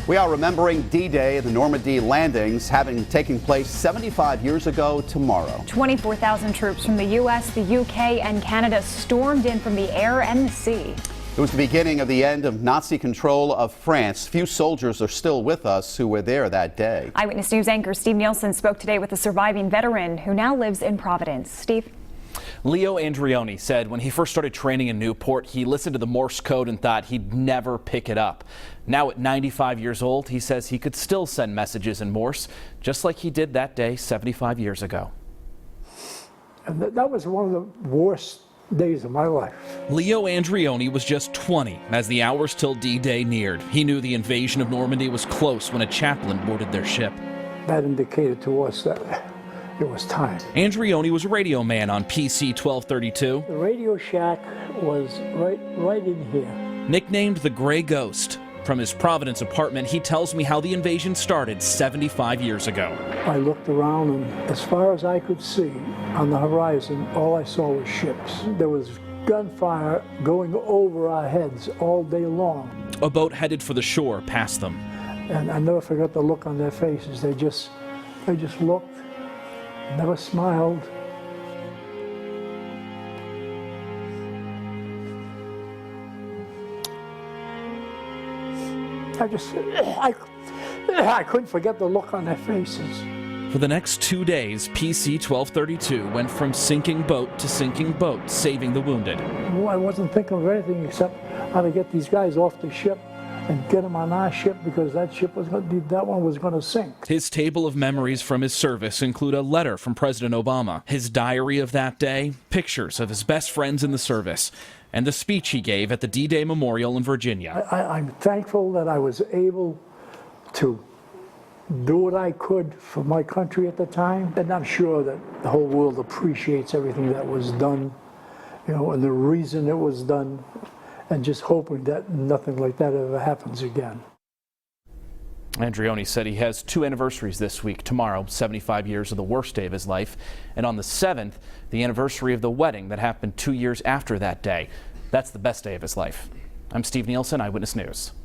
We are remembering D-Day, the Normandy landings having taken place 75 years ago tomorrow. 24,000 troops from the U.S., the U.K. and Canada stormed in from the air and the sea. It was the beginning of the end of Nazi control of France. Few soldiers are still with us who were there that day. Eyewitness News anchor Steve Nielsen spoke today with a surviving veteran who now lives in Providence. Steve? Leo Andrioni said when he first started training in Newport, he listened to the Morse code and thought he'd never pick it up. Now at 95 years old, he says he could still send messages in Morse, just like he did that day 75 years ago. And that was one of the worst days of my life. Leo Andrioni was just 20 as the hours till D-Day neared. He knew the invasion of Normandy was close when a chaplain boarded their ship. That indicated to us that it was time. Andrioni was a radio man on PC 1232. The Radio Shack was right in here. Nicknamed the Gray Ghost. From his Providence apartment, he tells me how the invasion started 75 years ago. I looked around, and as far as I could see on the horizon, all I saw was ships. There was gunfire going over our heads all day long. A boat headed for the shore past them. And I never forgot the look on their faces. They just looked, never smiled. I couldn't forget the look on their faces. For the next 2 days, PC 1232 went from sinking boat to sinking boat, saving the wounded. Well, I wasn't thinking of anything except how to get these guys off the ship and get them on our ship, because that one was going to sink. His table of memories from his service include a letter from President Obama, his diary of that day, pictures of his best friends in the service, and the speech he gave at the D-Day Memorial in Virginia. I'm thankful that I was able to do what I could for my country at the time, and I'm sure that the whole world appreciates everything that was done, and the reason it was done, and just hoping that nothing like that ever happens again. Andrioni said he has 2 anniversaries this week. Tomorrow, 75 years of the worst day of his life, and on the 7th, the anniversary of the wedding that happened 2 years after that day. That's the best day of his life. I'm Steve Nielsen, Eyewitness News.